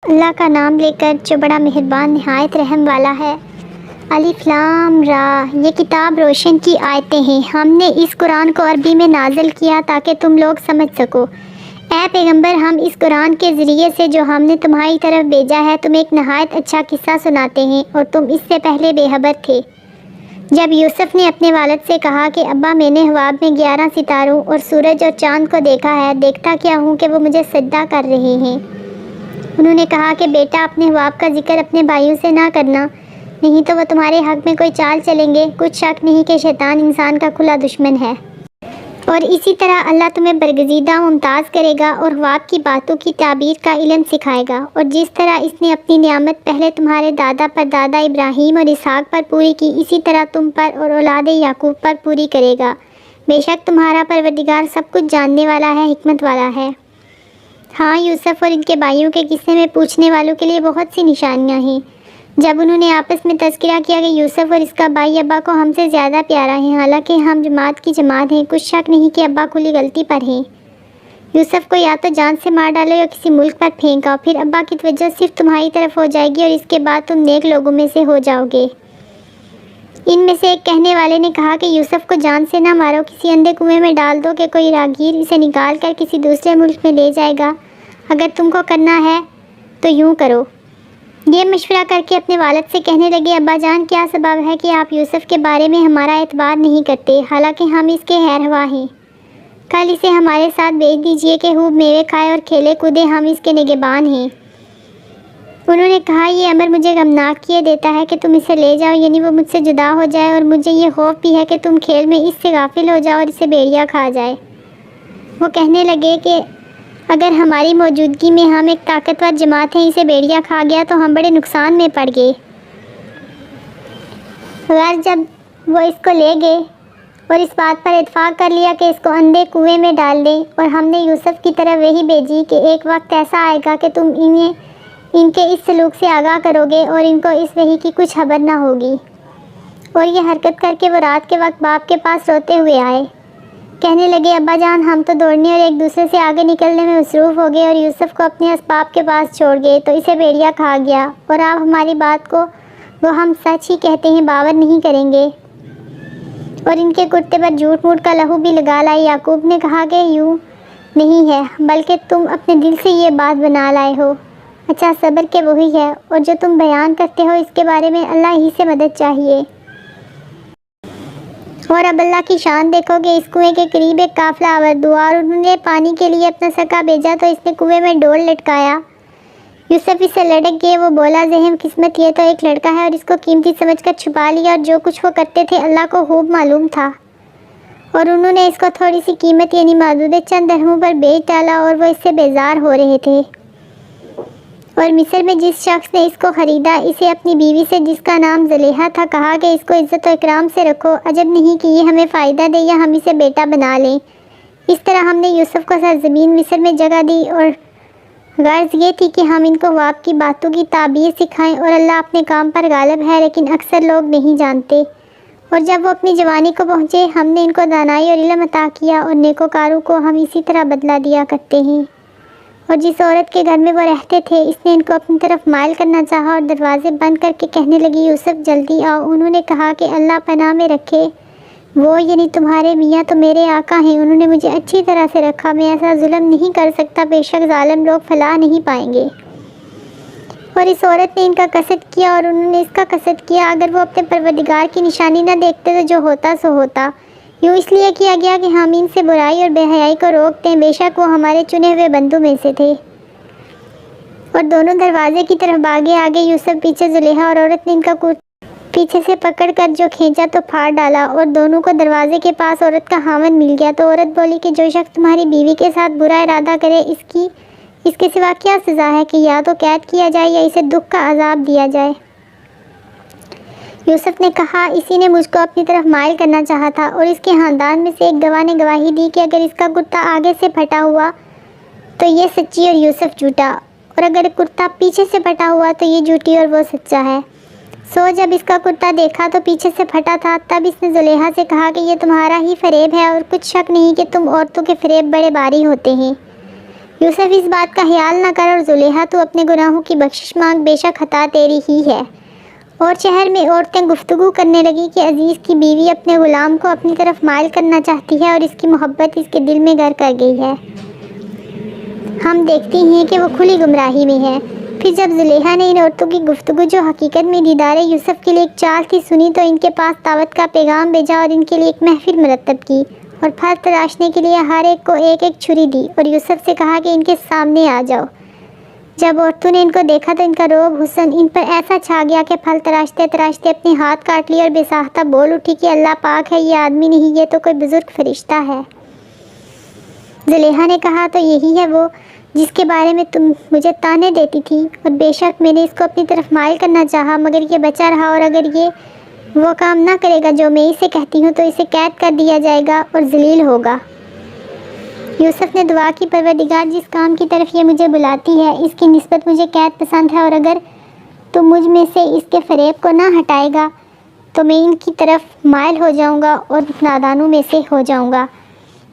اللہ کا نام لے کر جو بڑا مہربان نہایت رحم والا ہے۔ الف لام را، یہ کتاب روشن کی آیتیں ہیں۔ ہم نے اس قرآن کو عربی میں نازل کیا تاکہ تم لوگ سمجھ سکو۔ اے پیغمبر، ہم اس قرآن کے ذریعے سے جو ہم نے تمہاری طرف بھیجا ہے تمہیں ایک نہایت اچھا قصہ سناتے ہیں، اور تم اس سے پہلے بے خبر تھے۔ جب یوسف نے اپنے والد سے کہا کہ ابا، میں نے خواب میں 11 ستاروں اور سورج اور چاند کو دیکھا ہے، دیکھتا کیا ہوں کہ وہ مجھے سجدہ کر رہے ہیں۔ انہوں نے کہا کہ بیٹا، اپنے خواب کا ذکر اپنے بھائیوں سے نہ کرنا، نہیں تو وہ تمہارے حق میں کوئی چال چلیں گے۔ کچھ شک نہیں کہ شیطان انسان کا کھلا دشمن ہے، اور اسی طرح اللہ تمہیں برگزیدہ ممتاز کرے گا اور خواب کی باتوں کی تعبیر کا علم سکھائے گا، اور جس طرح اس نے اپنی نعمت پہلے تمہارے دادا پر دادا ابراہیم اور اسحاق پر پوری کی، اسی طرح تم پر اور اولاد یعقوب پر پوری کرے گا۔ بے شک تمہارا پروردگار سب کچھ جاننے والا ہے، حکمت والا ہے۔ ہاں، یوسف اور ان کے بھائیوں کے قصے میں پوچھنے والوں کے لیے بہت سی نشانیاں ہیں۔ جب انہوں نے آپس میں تذکرہ کیا کہ یوسف اور اس کا بھائی ابا کو ہم سے زیادہ پیارا ہے، حالانکہ ہم جماعت کی جماعت ہیں، کچھ شک نہیں کہ ابا کھلی غلطی پر ہیں۔ یوسف کو یا تو جان سے مار ڈالو یا کسی ملک پر پھینکا، پھر ابا کی توجہ صرف تمہاری طرف ہو جائے گی اور اس کے بعد تم نیک لوگوں میں سے ہو جاؤ گے۔ ان میں سے ایک کہنے والے نے کہا کہ یوسف کو جان سے نہ مارو، کسی اندھے کنویں میں ڈال دو کہ کوئی راہگیر اسے نکال کر کسی دوسرے ملک میں لے جائے گا۔ اگر تم کو کرنا ہے تو یوں کرو۔ یہ مشورہ کر کے اپنے والد سے کہنے لگے، ابا جان، کیا سبب ہے کہ آپ یوسف کے بارے میں ہمارا اعتبار نہیں کرتے، حالانکہ ہم اس کے خیر خواہ ہیں؟ کل اسے ہمارے ساتھ بھیج دیجیے کہ خوب میوے کھائے اور کھیلے کودے، ہم اس کے نگہبان ہیں۔ انہوں نے کہا، یہ امر مجھے غمناک کیے دیتا ہے کہ تم اسے لے جاؤ، یعنی وہ مجھ سے جدا ہو جائے، اور مجھے یہ خوف بھی ہے کہ تم کھیل میں اس سے غافل ہو جاؤ اور اسے بھیڑیا کھا جائے۔ وہ کہنے لگے کہ اگر ہماری موجودگی میں ہم ایک طاقتور جماعت ہیں، اسے بھیڑیا کھا گیا تو ہم بڑے نقصان میں پڑ گئے۔ غیر جب وہ اس کو لے گئے اور اس بات پر اتفاق کر لیا کہ اس کو اندھے کنویں میں ڈال دیں، اور ہم نے یوسف کی طرف وحی بھیجی کہ ایک وقت ایسا آئے گا کہ تم انہیں ان کے اس سلوک سے آگاہ کرو گے اور ان کو اس وحی کی کچھ خبر نہ ہوگی۔ اور یہ حرکت کر کے وہ رات کے وقت باپ کے پاس روتے ہوئے آئے۔ کہنے لگے، ابا جان، ہم تو دوڑنے اور ایک دوسرے سے آگے نکلنے میں مصروف ہو گئے اور یوسف کو اپنے اسباب کے پاس چھوڑ گئے تو اسے بھیڑیا کھا گیا، اور آپ ہماری بات کو وہ ہم سچ ہی کہتے ہیں باور نہیں کریں گے، اور ان کے کرتے پر جھوٹ موٹ کا لہو بھی لگا لائے۔ یعقوب نے کہا کہ یوں نہیں ہے، بلکہ تم اپنے دل سے یہ بات بنا لائے ہو۔ اچھا، صبر کہ وہی ہے، اور جو تم بیان کرتے ہو اس کے بارے میں اللہ ہی سے مدد چاہیے۔ اور اب اللہ کی شان دیکھو کہ اس کنویں کے قریب ایک قافلہ آورد ہوا، اور انہوں نے پانی کے لیے اپنا سکا بھیجا تو اس نے کنویں میں ڈول لٹکایا۔ یوسف اس سے لڑک گئے، وہ بولا، ذہن قسمت، یہ تو ایک لڑکا ہے، اور اس کو قیمتی سمجھ کر چھپا لیا، اور جو کچھ وہ کرتے تھے اللہ کو خوب معلوم تھا، اور انہوں نے اس کو تھوڑی سی قیمت یعنی معدود چند درہموں پر بیچ ڈالا، اور وہ اس سے بیزار ہو رہے تھے۔ اور مصر میں جس شخص نے اس کو خریدا، اسے اپنی بیوی سے جس کا نام زلیخا تھا کہا کہ اس کو عزت و اکرام سے رکھو، عجب نہیں کہ یہ ہمیں فائدہ دے یا ہم اسے بیٹا بنا لیں۔ اس طرح ہم نے یوسف کو سرزمین مصر میں جگہ دی، اور غرض یہ تھی کہ ہم ان کو خواب کی باتوں کی تعبیر سکھائیں، اور اللہ اپنے کام پر غالب ہے، لیکن اکثر لوگ نہیں جانتے۔ اور جب وہ اپنی جوانی کو پہنچے، ہم نے ان کو دانائی اور علم عطا کیا، اور نیکوکاروں کو ہم اسی طرح بدلہ دیا کرتے ہیں۔ اور جس عورت کے گھر میں وہ رہتے تھے، اس نے ان کو اپنی طرف مائل کرنا چاہا اور دروازے بند کر کے کہنے لگی، یوسف جلدی آؤ۔ انہوں نے کہا کہ اللہ پناہ میں رکھے، وہ یعنی تمہارے میاں تو میرے آقا ہیں، انہوں نے مجھے اچھی طرح سے رکھا، میں ایسا ظلم نہیں کر سکتا، بے شک ظالم لوگ فلاح نہیں پائیں گے۔ اور اس عورت نے ان کا قصد کیا اور انہوں نے اس کا قصد کیا، اگر وہ اپنے پروردگار کی نشانی نہ دیکھتے تو جو ہوتا سو ہوتا۔ یوں اس لیے کیا گیا کہ ہم ان سے برائی اور بے حیائی کو روک دیں، بے شک وہ ہمارے چنے ہوئے بندوں میں سے تھے۔ اور دونوں دروازے کی طرف بھاگے، آگے یوسف، پیچھے زلیخا، اور عورت نے ان کا پیچھے سے پکڑ کر جو کھینچا تو پھاڑ ڈالا، اور دونوں کو دروازے کے پاس عورت کا خاوند مل گیا۔ تو عورت بولی کہ جو شخص تمہاری بیوی کے ساتھ برا ارادہ کرے، اس کے سوا کیا سزا ہے کہ یا تو قید کیا جائے یا اسے دکھ کا عذاب دیا جائے۔ یوسف نے کہا، اسی نے مجھ کو اپنی طرف مائل کرنا چاہا تھا، اور اس کے خاندان میں سے ایک گواہ نے گواہی دی کہ اگر اس کا کرتا آگے سے پھٹا ہوا تو یہ سچی اور یوسف جھوٹا، اور اگر کرتا پیچھے سے پھٹا ہوا تو یہ جھوٹی اور وہ سچا ہے۔ سو جب اس کا کرتا دیکھا تو پیچھے سے پھٹا تھا، تب اس نے زلیخا سے کہا کہ یہ تمہارا ہی فریب ہے، اور کچھ شک نہیں کہ تم عورتوں کے فریب بڑے باری ہوتے ہیں۔ یوسف اس بات کا خیال نہ کر اور زلیخا تو اپنے گناہوں کی بخشش مانگ، بے شک خطا تیری ہی ہے۔ اور شہر میں عورتیں گفتگو کرنے لگی کہ عزیز کی بیوی اپنے غلام کو اپنی طرف مائل کرنا چاہتی ہے اور اس کی محبت اس کے دل میں گھر کر گئی ہے۔ ہم دیکھتے ہیں کہ وہ کھلی گمراہی میں ہے۔ پھر جب زلیخا نے ان عورتوں کی گفتگو جو حقیقت میں دیدار یوسف کے لیے ایک چال تھی سنی تو ان کے پاس دعوت کا پیغام بھیجا اور ان کے لیے ایک محفل مرتب کی اور پھل تراشنے کے لیے ہر ایک کو ایک ایک چھری دی اور یوسف سے کہا کہ ان کے سامنے آ جاؤ۔ جب عورتوں نے ان کو دیکھا تو ان کا روب حسن ان پر ایسا چھا گیا کہ پھل تراشتے تراشتے اپنے ہاتھ کاٹ لیے اور بے ساختہ بول اٹھی کہ اللہ پاک ہے، یہ آدمی نہیں، یہ تو کوئی بزرگ فرشتہ ہے۔ زلیخا نے کہا تو یہی ہے وہ جس کے بارے میں تم مجھے تانے دیتی تھی، اور بے شک میں نے اس کو اپنی طرف مائل کرنا چاہا مگر یہ بچا رہا، اور اگر یہ وہ کام نہ کرے گا جو میں اسے کہتی ہوں تو اسے قید کر دیا جائے گا اور ذلیل ہوگا۔ یوسف نے دعا کی، پروردگار جس کام کی طرف یہ مجھے بلاتی ہے اس کی نسبت مجھے قید پسند ہے، اور اگر تم مجھ میں سے اس کے فریب کو نہ ہٹائے گا تو میں ان کی طرف مائل ہو جاؤں گا اور نادانوں میں سے ہو جاؤں گا۔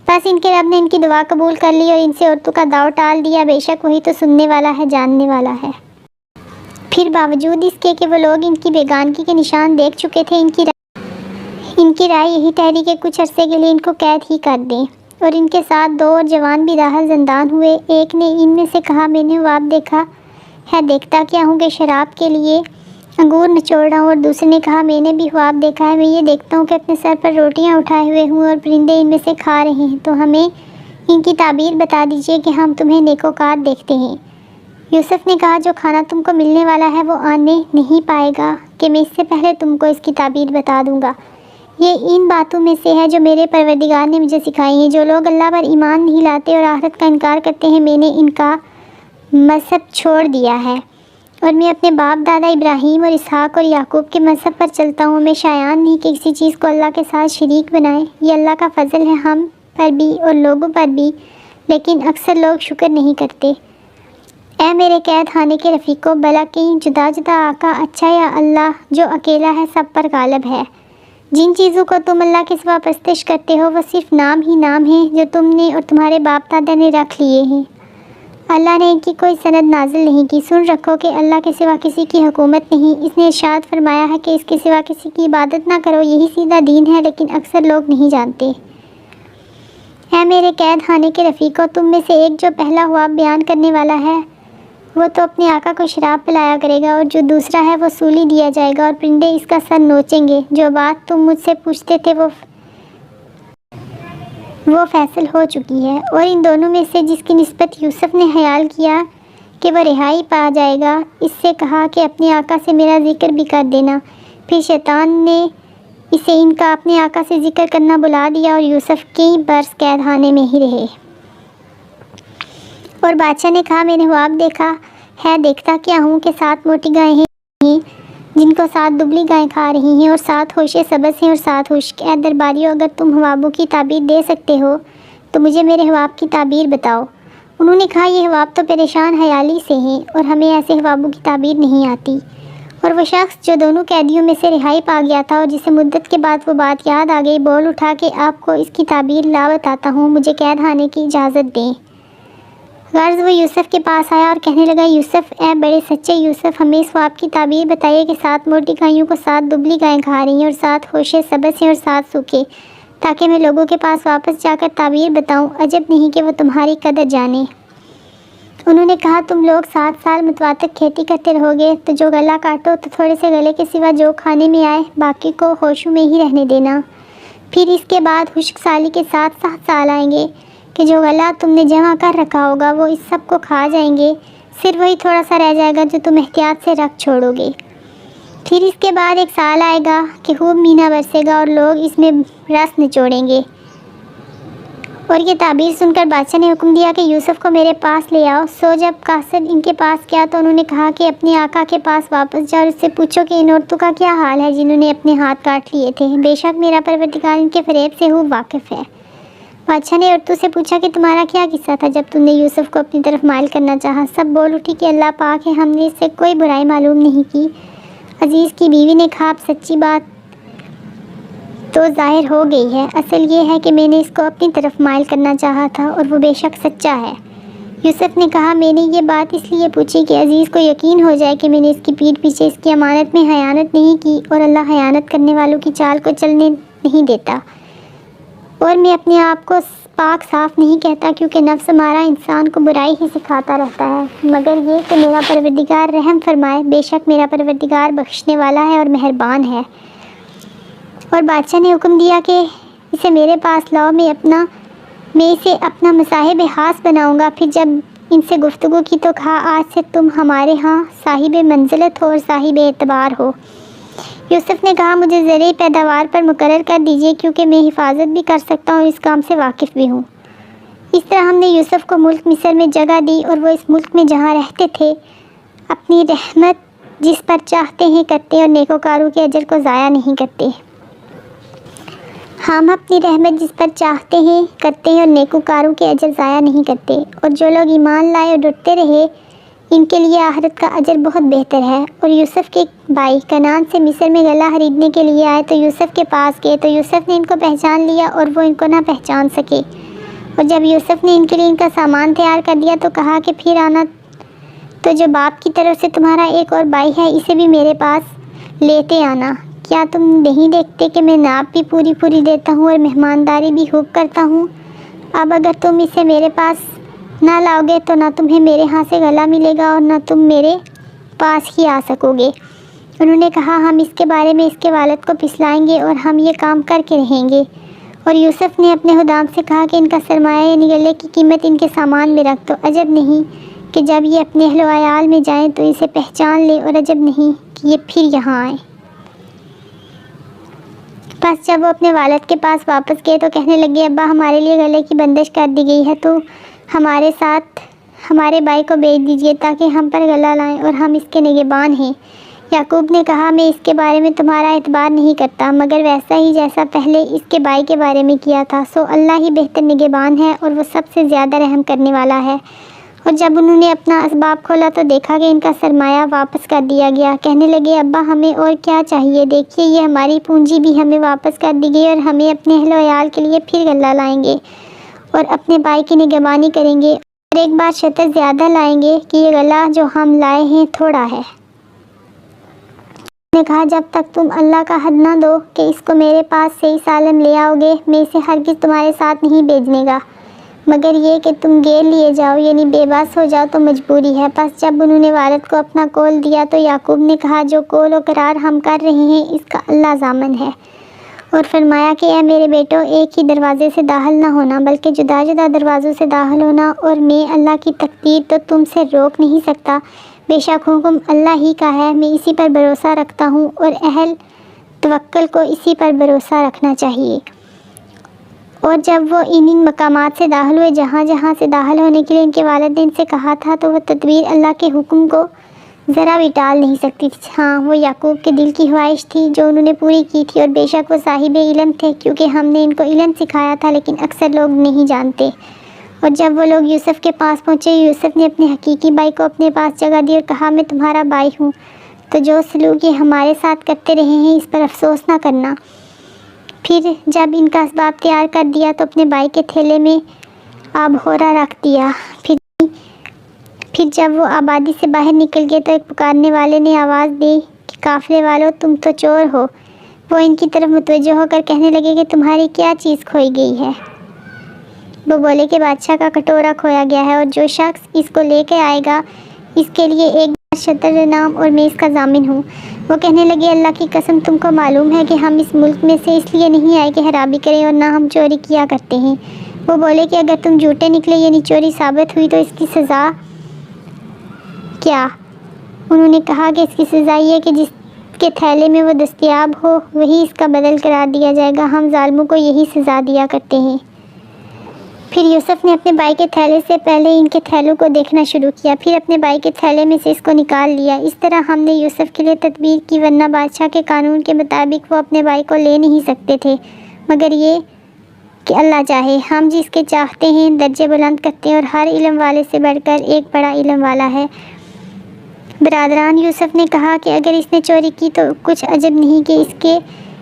بس ان کے رب نے ان کی دعا قبول کر لی اور ان سے عورتوں کا داؤ ٹال دیا، بے شک وہی تو سننے والا ہے، جاننے والا ہے۔ پھر باوجود اس کے کہ وہ لوگ ان کی بیگانگی کے نشان دیکھ چکے تھے، ان کی رائے یہی ٹھہری کہ کچھ عرصے کے لیے ان کو قید ہی کر دیں، اور ان کے ساتھ 2 اور جوان بھی راہ زندان ہوئے۔ ایک نے ان میں سے کہا میں نے خواب دیکھا ہے، دیکھتا کیا ہوں کہ شراب کے لیے انگور نچوڑ رہا ہوں، اور دوسرے نے کہا میں نے بھی خواب دیکھا ہے، میں یہ دیکھتا ہوں کہ اپنے سر پر روٹیاں اٹھائے ہوئے ہوں اور پرندے ان میں سے کھا رہے ہیں، تو ہمیں ان کی تعبیر بتا دیجئے کہ ہم تمہیں نیکوکار دیکھتے ہیں۔ یوسف نے کہا جو کھانا تم کو ملنے والا ہے وہ آنے نہیں پائے گا کہ میں اس سے پہلے تم کو اس کی تعبیر بتا دوں گا۔ یہ ان باتوں میں سے ہے جو میرے پروردگار نے مجھے سکھائی ہیں۔ جو لوگ اللہ پر ایمان نہیں لاتے اور آخرت کا انکار کرتے ہیں، میں نے ان کا مذہب چھوڑ دیا ہے اور میں اپنے باپ دادا ابراہیم اور اسحاق اور یعقوب کے مذہب پر چلتا ہوں۔ میں شایان نہیں کہ کسی چیز کو اللہ کے ساتھ شریک بنائیں، یہ اللہ کا فضل ہے ہم پر بھی اور لوگوں پر بھی، لیکن اکثر لوگ شکر نہیں کرتے۔ اے میرے قید خانے کے رفیقوں، بھلا کہیں جدا جدا آقا اچھا یا اللہ جو اکیلا ہے سب پر غالب ہے؟ جن چیزوں کو تم اللہ کے سوا پرستش کرتے ہو وہ صرف نام ہی نام ہیں جو تم نے اور تمہارے باپ دادا نے رکھ لیے ہیں، اللہ نے ان کی کوئی سند نازل نہیں کی۔ سن رکھو کہ اللہ کے سوا کسی کی حکومت نہیں، اس نے ارشاد فرمایا ہے کہ اس کے سوا کسی کی عبادت نہ کرو، یہی سیدھا دین ہے، لیکن اکثر لوگ نہیں جانتے۔ اے میرے قید خانے کے رفیقوں، تم میں سے ایک جو پہلا خواب بیان کرنے والا ہے وہ تو اپنے آقا کو شراب پلایا کرے گا، اور جو دوسرا ہے وہ سولی دیا جائے گا اور پرندے اس کا سر نوچیں گے۔ جو بات تم مجھ سے پوچھتے تھے وہ فیصل ہو چکی ہے، اور ان دونوں میں سے جس کی نسبت یوسف نے خیال کیا کہ وہ رہائی پا جائے گا، اس سے کہا کہ اپنے آقا سے میرا ذکر بھی کر دینا۔ پھر شیطان نے اسے ان کا اپنے آقا سے ذکر کرنا بلا دیا اور یوسف کئی برس قید خانے میں ہی رہے۔ اور بادشاہ نے کہا میں نے خواب دیکھا ہے، دیکھتا کیا ہوں کہ 7 موٹی گائیں ہیں جن کو 7 دبلی گائیں کھا رہی ہیں، اور 7 ہوشے سبز ہیں اور 7 خشک۔ اے درباریوں، اگر تم خوابوں کی تعبیر دے سکتے ہو تو مجھے میرے خواب کی تعبیر بتاؤ۔ انہوں نے کہا یہ خواب تو پریشان خیالی سے ہیں اور ہمیں ایسے خوابوں کی تعبیر نہیں آتی۔ اور وہ شخص جو دونوں قیدیوں میں سے رہائی پا گیا تھا اور جسے مدت کے بعد وہ بات یاد آ گئی، بول اٹھا کہ آپ کو اس کی تعبیر لا بتاتا ہوں، مجھے قید خانے کی اجازت دیں۔ غرض وہ یوسف کے پاس آیا اور کہنے لگا یوسف، اے بڑے سچے یوسف، ہمیں اس خواب کی تعبیر بتائیے کہ 7 موٹی گائیوں کو 7 دبلی گائیں کھا رہی ہیں اور 7 ہوشے سبز ہیں اور 7 سوکھے، تاکہ میں لوگوں کے پاس واپس جا کر تعبیر بتاؤں، عجب نہیں کہ وہ تمہاری قدر جانیں۔ انہوں نے کہا تم لوگ 7 سال متواتر کھیتی کرتے رہو گے، تو جو گلا کاٹو تو تھوڑے سے گلے کے سوا جو کھانے میں آئے باقی کو ہوشوں میں ہی رہنے دینا۔ پھر اس کے بعد خشک سالی کے 7 سال آئیں گے کہ جو غلہ تم نے جمع کر رکھا ہوگا وہ اس سب کو کھا جائیں گے، صرف وہی تھوڑا سا رہ جائے گا جو تم احتیاط سے رکھ چھوڑو گے۔ پھر اس کے بعد 1 سال آئے گا کہ خوب مینہ برسے گا اور لوگ اس میں رس نچوڑیں گے۔ اور یہ تعبیر سن کر بادشاہ نے حکم دیا کہ یوسف کو میرے پاس لے آؤ۔ سو جب قاصد ان کے پاس گیا تو انہوں نے کہا کہ اپنے آقا کے پاس واپس جا اور اس سے پوچھو کہ ان عورتوں کا کیا حال ہے جنہوں نے اپنے ہاتھ کاٹ لیے تھے، بے شک میرا پروردگار ان کے فریب سے خوب واقف ہے۔ بادشاہ نے عورتوں سے پوچھا کہ تمہارا کیا قصہ تھا جب تم نے یوسف کو اپنی طرف مائل کرنا چاہا؟ سب بول اٹھی کہ اللہ پاک ہے، ہم نے اس سے کوئی برائی معلوم نہیں کی۔ عزیز کی بیوی نے کہا اب سچی بات تو ظاہر ہو گئی ہے، اصل یہ ہے کہ میں نے اس کو اپنی طرف مائل کرنا چاہا تھا اور وہ بے شک سچا ہے۔ یوسف نے کہا میں نے یہ بات اس لیے پوچھی کہ عزیز کو یقین ہو جائے کہ میں نے اس کی پیٹھ پیچھے اس کی امانت میں خیانت نہیں کی، اور اللہ خیانت کرنے والوں کی چال کو چلنے نہیں دیتا۔ اور میں اپنے آپ کو پاک صاف نہیں کہتا، کیونکہ نفس ہمارا انسان کو برائی ہی سکھاتا رہتا ہے، مگر یہ کہ میرا پروردگار رحم فرمائے، بے شک میرا پروردگار بخشنے والا ہے اور مہربان ہے۔ اور بادشاہ نے حکم دیا کہ اسے میرے پاس لاؤ، میں اسے اپنا مصاحب خاص بناؤں گا۔ پھر جب ان سے گفتگو کی تو کہا آج سے تم ہمارے ہاں صاحب منزلت ہو اور صاحب اعتبار ہو۔ یوسف نے کہا مجھے زرعی پیداوار پر مقرر کر دیجیے، کیونکہ میں حفاظت بھی کر سکتا ہوں اور اس کام سے واقف بھی ہوں۔ اس طرح ہم نے یوسف کو ملک مصر میں جگہ دی، اور وہ اس ملک میں جہاں رہتے تھے اپنی رحمت جس پر چاہتے ہیں کرتے اور نیکوکاروں کے اجر کو ضائع نہیں کرتے۔ ہم اپنی رحمت جس پر چاہتے ہیں کرتے ہیں اور نیکوکاروں کے اجر ضائع نہیں کرتے، اور جو لوگ ایمان لائے اور ڈرتے رہے ان کے لیے آخرت کا اجر بہت بہتر ہے۔ اور یوسف کے بھائی کنعان سے مصر میں غلہ خریدنے کے لیے آئے تو یوسف کے پاس گئے، تو یوسف نے ان کو پہچان لیا اور وہ ان کو نہ پہچان سکے۔ اور جب یوسف نے ان کے لیے ان کا سامان تیار کر دیا تو کہا کہ پھر آنا، تو جو باپ کی طرف سے تمہارا ایک اور بھائی ہے اسے بھی میرے پاس لیتے آنا۔ کیا تم نہیں دیکھتے کہ میں ناپ بھی پوری دیتا ہوں اور مہمانداری بھی خوب کرتا ہوں؟ اب اگر تم اسے میرے پاس نہ لاؤ گے تو نہ تمہیں میرے ہاں سے غلہ ملے گا اور نہ تم میرے پاس ہی آ سکو گے۔ انہوں نے کہا ہم اس کے بارے میں اس کے والد کو پسلائیں گے اور ہم یہ کام کر کے رہیں گے۔ اور یوسف نے اپنے خدام سے کہا کہ ان کا سرمایہ یعنی غلے کی قیمت ان کے سامان میں رکھ دو، عجب نہیں کہ جب یہ اپنے اہل و عیال میں جائیں تو اسے پہچان لے، اور عجب نہیں کہ یہ پھر یہاں آئیں۔ بس جب وہ اپنے والد کے پاس واپس گئے تو کہنے لگے ابا ہمارے لیے غلے کی بندش کر دی گئی ہے، تو ہمارے ساتھ ہمارے بھائی کو بھیج دیجیے تاکہ ہم پر غلہ لائیں اور ہم اس کے نگہبان ہیں۔ یعقوب نے کہا میں اس کے بارے میں تمہارا اعتبار نہیں کرتا، مگر ویسا ہی جیسا پہلے اس کے بھائی کے بارے میں کیا تھا، سو اللہ ہی بہتر نگہبان ہے اور وہ سب سے زیادہ رحم کرنے والا ہے۔ اور جب انہوں نے اپنا اسباب کھولا تو دیکھا کہ ان کا سرمایہ واپس کر دیا گیا۔ کہنے لگے ابا ہمیں اور کیا چاہیے، دیکھیے یہ ہماری پونجی بھی ہمیں واپس کر دی گئی اور ہمیں اپنے اہل و عیال کے لیے پھر غلہ لائیں گے اور اپنے بھائی کی نگہبانی کریں گے، اور ایک بار شطر زیادہ لائیں گے کہ یہ غلہ جو ہم لائے ہیں تھوڑا ہے۔ نے کہا جب تک تم اللہ کا حد نہ دو کہ اس کو میرے پاس صحیح سالم لے آؤ گے، میں اسے ہرگز تمہارے ساتھ نہیں بھیجنے گا، مگر یہ کہ تم گیر لیے جاؤ یعنی بے بس ہو جاؤ تو مجبوری ہے۔ پس جب انہوں نے والد کو اپنا قول دیا تو یعقوب نے کہا جو قول و قرار ہم کر رہے ہیں اس کا اللہ ضامن ہے، اور فرمایا کہ اے میرے بیٹو ایک ہی دروازے سے داخل نہ ہونا بلکہ جدا جدا دروازوں سے داخل ہونا، اور میں اللہ کی تقدیر تو تم سے روک نہیں سکتا، بے شک حکم اللہ ہی کا ہے، میں اسی پر بھروسہ رکھتا ہوں اور اہل توکل کو اسی پر بھروسہ رکھنا چاہیے۔ اور جب وہ ان مقامات سے داخل ہوئے جہاں جہاں سے داخل ہونے کے لیے ان کے والد نے ان سے کہا تھا، تو وہ تدبیر اللہ کے حکم کو ذرا بھی ٹال نہیں سکتی تھی۔ ہاں وہ یعقوب کے دل کی خواہش تھی جو انہوں نے پوری کی تھی، اور بے شک وہ صاحب علم تھے کیونکہ ہم نے ان کو علم سکھایا تھا، لیکن اکثر لوگ نہیں جانتے۔ اور جب وہ لوگ یوسف کے پاس پہنچے یوسف نے اپنے حقیقی بھائی کو اپنے پاس جگہ دی اور کہا میں تمہارا بھائی ہوں، تو جو سلوک یہ ہمارے ساتھ کرتے رہے ہیں اس پر افسوس نہ کرنا۔ پھر جب ان کا اسباب تیار کر دیا تو اپنے بھائی کے تھیلے میں آب ہورا رکھ دیا۔ پھر جب وہ آبادی سے باہر نکل گئے تو ایک پکارنے والے نے آواز دی کہ قافلے والو تم تو چور ہو۔ وہ ان کی طرف متوجہ ہو کر کہنے لگے کہ تمہاری کیا چیز کھوئی گئی ہے؟ وہ بولے کہ بادشاہ کا کٹورا کھویا گیا ہے، اور جو شخص اس کو لے کے آئے گا اس کے لیے ایک شطر انعام، اور میں اس کا ضامن ہوں۔ وہ کہنے لگے اللہ کی قسم تم کو معلوم ہے کہ ہم اس ملک میں سے اس لیے نہیں آئے کہ حرابی کریں اور نہ ہم چوری کیا کرتے ہیں۔ وہ بولے کہ اگر تم جھوٹے نکلے یعنی چوری ثابت ہوئی تو اس کی سزا کیا؟ انہوں نے کہا کہ اس کی سزا یہ کہ جس کے تھیلے میں وہ دستیاب ہو وہی اس کا بدل قرار دیا جائے گا، ہم ظالموں کو یہی سزا دیا کرتے ہیں۔ پھر یوسف نے اپنے بھائی کے تھیلے سے پہلے ان کے تھیلوں کو دیکھنا شروع کیا، پھر اپنے بھائی کے تھیلے میں سے اس کو نکال لیا۔ اس طرح ہم نے یوسف کے لیے تدبیر کی، ورنہ بادشاہ کے قانون کے مطابق وہ اپنے بھائی کو لے نہیں سکتے تھے، مگر یہ کہ اللہ چاہے، ہم جس کے چاہتے ہیں درجے بلند کرتے ہیں، اور ہر علم والے سے بڑھ کر ایک بڑا علم والا ہے۔ برادران یوسف نے کہا کہ اگر اس نے چوری کی تو کچھ عجب نہیں کہ اس کے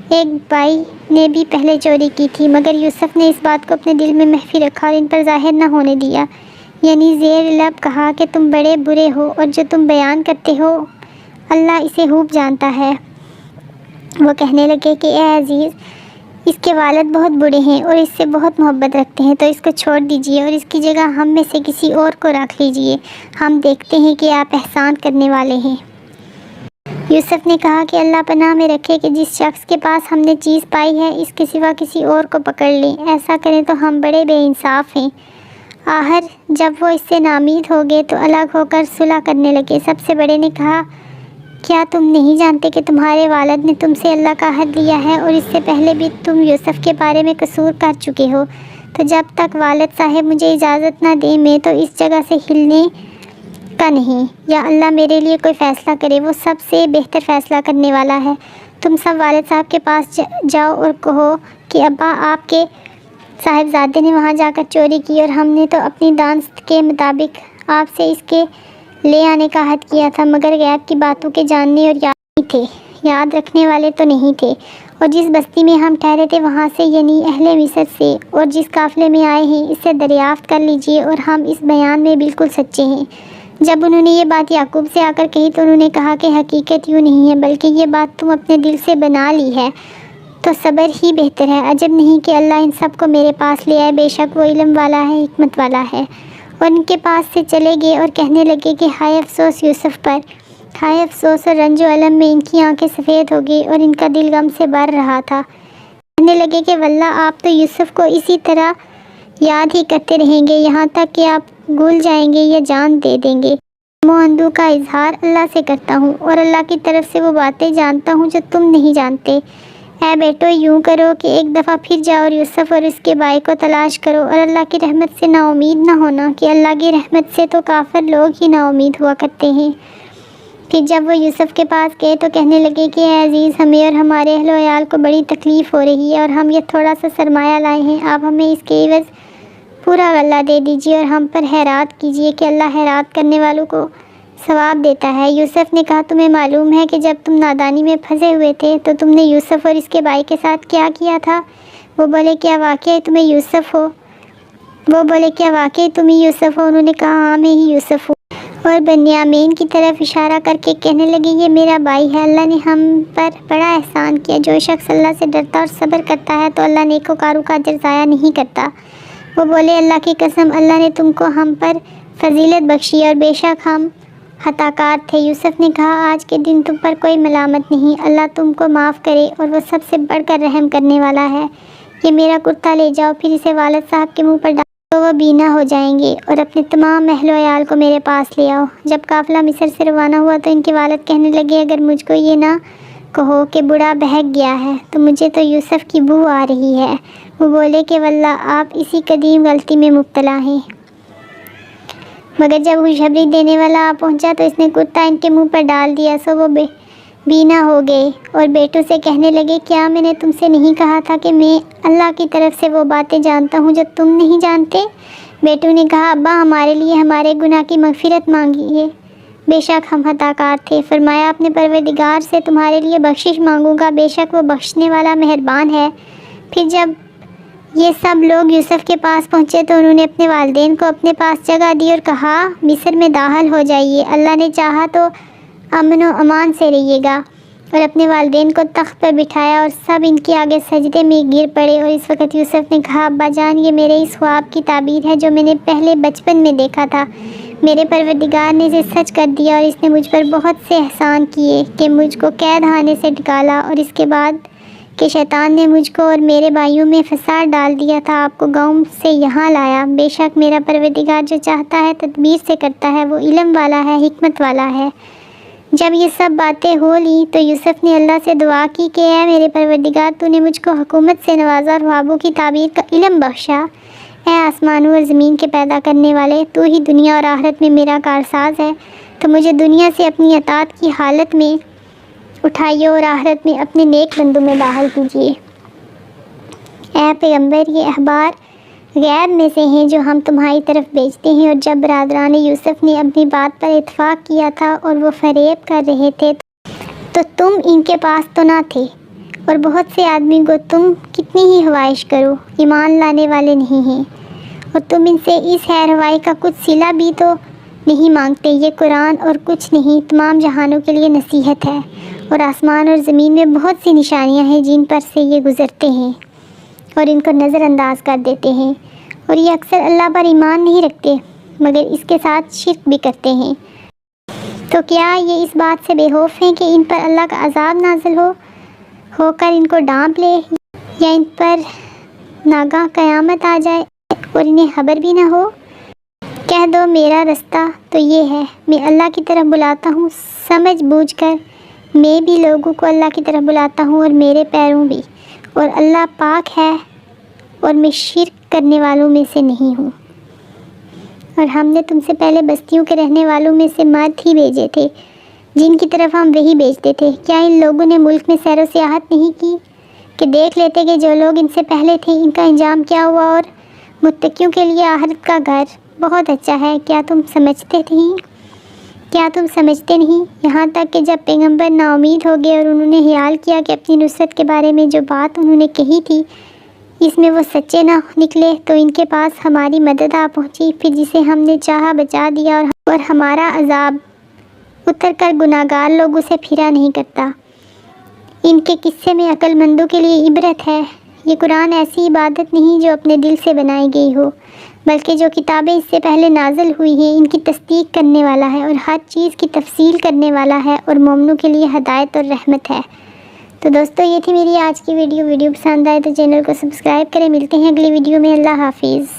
ایک بھائی نے بھی پہلے چوری کی تھی، مگر یوسف نے اس بات کو اپنے دل میں مخفی رکھا اور ان پر ظاہر نہ ہونے دیا۔ یعنی زیر لب کہا کہ تم بڑے برے ہو اور جو تم بیان کرتے ہو اللہ اسے خوب جانتا ہے۔ وہ کہنے لگے کہ اے عزیز، اس کے والد بہت بڑے ہیں اور اس سے بہت محبت رکھتے ہیں، تو اس کو چھوڑ دیجئے اور اس کی جگہ ہم میں سے کسی اور کو رکھ لیجئے، ہم دیکھتے ہیں کہ آپ احسان کرنے والے ہیں۔ یوسف نے کہا کہ اللہ پناہ میں رکھے کہ جس شخص کے پاس ہم نے چیز پائی ہے اس کے سوا کسی اور کو پکڑ لیں، ایسا کریں تو ہم بڑے بے انصاف ہیں۔ آخر جب وہ اس سے نامید ہو گئے تو الگ ہو کر صلح کرنے لگے۔ سب سے بڑے نے کہا، کیا تم نہیں جانتے کہ تمہارے والد نے تم سے اللہ کا عہد لیا ہے اور اس سے پہلے بھی تم یوسف کے بارے میں قصور کر چکے ہو؟ تو جب تک والد صاحب مجھے اجازت نہ دیں میں تو اس جگہ سے ہلنے کا نہیں، یا اللہ میرے لیے کوئی فیصلہ کرے، وہ سب سے بہتر فیصلہ کرنے والا ہے۔ تم سب والد صاحب کے پاس جاؤ اور کہو کہ ابا آپ کے صاحبزادے نے وہاں جا کر چوری کی اور ہم نے تو اپنی دانست کے مطابق آپ سے اس کے لے آنے کا عہد کیا تھا، مگر غیب کی باتوں کے جاننے اور یاد رکھنے والے تو نہیں تھے، اور جس بستی میں ہم ٹھہرے تھے وہاں سے یعنی اہل مصر سے اور جس قافلے میں آئے ہیں اس سے دریافت کر لیجئے، اور ہم اس بیان میں بالکل سچے ہیں۔ جب انہوں نے یہ بات یعقوب سے آ کر کہی تو انہوں نے کہا کہ حقیقت یوں نہیں ہے بلکہ یہ بات تم اپنے دل سے بنا لی ہے، تو صبر ہی بہتر ہے۔ عجب نہیں کہ اللہ ان سب کو میرے پاس لے آئے، بے شک وہ علم والا ہے، حکمت والا ہے۔ اور ان کے پاس سے چلے گئے اور کہنے لگے کہ ہائے افسوس یوسف پر، ہائے افسوس، اور رنج و الم میں ان کی آنکھیں سفید ہو گئی اور ان کا دل غم سے بھر رہا تھا۔ کہنے لگے کہ واللہ آپ تو یوسف کو اسی طرح یاد ہی کرتے رہیں گے یہاں تک کہ آپ بھول جائیں گے یا جان دے دیں گے۔ موہ اندو کا اظہار اللہ سے کرتا ہوں اور اللہ کی طرف سے وہ باتیں جانتا ہوں جو تم نہیں جانتے۔ اے بیٹو، یوں کرو کہ ایک دفعہ پھر جاؤ اور یوسف اور اس کے بھائی کو تلاش کرو، اور اللہ کی رحمت سے نا امید نہ ہونا، کہ اللہ کی رحمت سے تو کافر لوگ ہی نا امید ہوا کرتے ہیں۔ پھر جب وہ یوسف کے پاس گئے تو کہنے لگے کہ اے عزیز، ہمیں اور ہمارے اہل و عیال کو بڑی تکلیف ہو رہی ہے اور ہم یہ تھوڑا سا سرمایہ لائے ہیں، آپ ہمیں اس کے عوض پورا غلہ دے دیجیے اور ہم پر خیرات کیجیے کہ اللہ خیرات کرنے والوں کو ثواب دیتا ہے۔ یوسف نے کہا، تمہیں معلوم ہے کہ جب تم نادانی میں پھنسے ہوئے تھے تو تم نے یوسف اور اس کے بھائی کے ساتھ کیا کیا تھا؟ وہ بولے، کیا واقعی تمہیں یوسف ہو؟ انہوں نے کہا، ہاں میں ہی یوسف ہوں۔ اور بنیامین کی طرف اشارہ کر کے کہنے لگے، یہ میرا بھائی ہے، اللہ نے ہم پر بڑا احسان کیا۔ جو شخص اللہ سے ڈرتا اور صبر کرتا ہے تو اللہ نیکوکاروں کا اجر ضائع نہیں کرتا۔ وہ بولے، اللہ کی قسم، اللہ نے تم کو ہم پر فضیلت بخشی اور بے شک ہم خطا کار تھے۔ یوسف نے کہا، آج کے دن تم پر کوئی ملامت نہیں، اللہ تم کو معاف کرے اور وہ سب سے بڑھ کر رحم کرنے والا ہے۔ یہ میرا کرتا لے جاؤ، پھر اسے والد صاحب کے منہ پر ڈال تو وہ بینا ہو جائیں گے، اور اپنے تمام اہل و عیال کو میرے پاس لے آؤ۔ جب قافلہ مصر سے روانہ ہوا تو ان کے والد کہنے لگے، اگر مجھ کو یہ نہ کہو کہ بوڑھا بہک گیا ہے تو مجھے تو یوسف کی بو آ رہی ہے۔ وہ بولے کہ واللہ آپ اسی قدیم غلطی میں مبتلا ہیں۔ مگر جب خوشخبری دینے والا آ پہنچا تو اس نے کرتا ان کے منہ پر ڈال دیا، سو وہ بینا ہو گئے اور بیٹوں سے کہنے لگے، کیا میں نے تم سے نہیں کہا تھا کہ میں اللہ کی طرف سے وہ باتیں جانتا ہوں جو تم نہیں جانتے؟ بیٹوں نے کہا، ابا ہمارے لیے ہمارے گناہ کی مغفرت مانگیے، بے شک ہم خطا کار تھے۔ فرمایا، اپنے پروردگار سے تمہارے لیے بخشش مانگوں گا، بے شک وہ بخشنے والا مہربان ہے۔ پھر جب یہ سب لوگ یوسف کے پاس پہنچے تو انہوں نے اپنے والدین کو اپنے پاس جگہ دی اور کہا، مصر میں داخل ہو جائیے، اللہ نے چاہا تو امن و امان سے رہیے گا۔ اور اپنے والدین کو تخت پر بٹھایا اور سب ان کے آگے سجدے میں گر پڑے۔ اور اس وقت یوسف نے کہا، ابا جان، یہ میرے اس خواب کی تعبیر ہے جو میں نے پہلے بچپن میں دیکھا تھا۔ میرے پروردگار نے اسے سچ کر دیا اور اس نے مجھ پر بہت سے احسان کیے کہ مجھ کو قید خانے سے نکالا، اور اس کے بعد کہ شیطان نے مجھ کو اور میرے بھائیوں میں فساد ڈال دیا تھا، آپ کو گاؤں سے یہاں لایا۔ بے شک میرا پروردگار جو چاہتا ہے تدبیر سے کرتا ہے، وہ علم والا ہے، حکمت والا ہے۔ جب یہ سب باتیں ہو لیں تو یوسف نے اللہ سے دعا کی کہ اے میرے پروردگار، تو نے مجھ کو حکومت سے نوازا اور خوابوں کی تعبیر کا علم بخشا۔ اے آسمانوں اور زمین کے پیدا کرنے والے، تو ہی دنیا اور آخرت میں میرا کارساز ہے، تو مجھے دنیا سے اپنی اطاعت کی حالت میں اٹھائیے اور آخرت میں اپنے نیک بندوں میں داخل کیجیے۔ اے پیغمبر، یہ اخبار غیب میں سے ہیں جو ہم تمہاری طرف بھیجتے ہیں، اور جب برادران یوسف نے اپنی بات پر اتفاق کیا تھا اور وہ فریب کر رہے تھے تو تم ان کے پاس تو نہ تھے، اور بہت سے آدمی کو تم کتنی ہی خواہش کرو ایمان لانے والے نہیں ہیں، اور تم ان سے اس خیر ہوائی کا کچھ صلہ بھی تو نہیں مانگتے۔ یہ قرآن اور کچھ نہیں، تمام جہانوں کے لیے نصیحت ہے، اور آسمان اور زمین میں بہت سی نشانیاں ہیں جن پر سے یہ گزرتے ہیں اور ان کو نظر انداز کر دیتے ہیں، اور یہ اکثر اللہ پر ایمان نہیں رکھتے مگر اس کے ساتھ شرک بھی کرتے ہیں۔ تو کیا یہ اس بات سے بے خوف ہیں کہ ان پر اللہ کا عذاب نازل ہو کر ان کو ڈانپ لے، یا ان پر ناگاہ قیامت آ جائے اور انہیں خبر بھی نہ ہو؟ کہہ دو میرا رستہ تو یہ ہے، میں اللہ کی طرف بلاتا ہوں سمجھ بوجھ کر، میں بھی لوگوں کو اللہ کی طرف بلاتا ہوں اور میرے پیروں بھی، اور اللہ پاک ہے اور میں شرک کرنے والوں میں سے نہیں ہوں۔ اور ہم نے تم سے پہلے بستیوں کے رہنے والوں میں سے مرد ہی بھیجے تھے جن کی طرف ہم وہی بھیجتے تھے۔ کیا ان لوگوں نے ملک میں سیر و سیاحت نہیں کی کہ دیکھ لیتے کہ جو لوگ ان سے پہلے تھے ان کا انجام کیا ہوا، اور متقیوں کے لیے آخرت کا گھر بہت اچھا ہے۔ کیا تم سمجھتے نہیں؟ یہاں تک کہ جب پیغمبر نا امید ہو گئے اور انہوں نے خیال کیا کہ اپنی نصرت کے بارے میں جو بات انہوں نے کہی تھی اس میں وہ سچے نہ نکلے، تو ان کے پاس ہماری مدد آ پہنچی، پھر جسے ہم نے چاہا بچا دیا، اور ہمارا عذاب اتر کر گناہگار لوگوں سے پھرا نہیں کرتا۔ ان کے قصے میں عقل مندوں کے لیے عبرت ہے۔ یہ قرآن ایسی عبادت نہیں جو اپنے دل سے بنائی گئی ہو، بلکہ جو کتابیں اس سے پہلے نازل ہوئی ہیں ان کی تصدیق کرنے والا ہے، اور ہر چیز کی تفصیل کرنے والا ہے، اور مومنوں کے لیے ہدایت اور رحمت ہے۔ تو دوستو یہ تھی میری آج کی ویڈیو پسند آئے تو چینل کو سبسکرائب کریں۔ ملتے ہیں اگلی ویڈیو میں۔ اللہ حافظ۔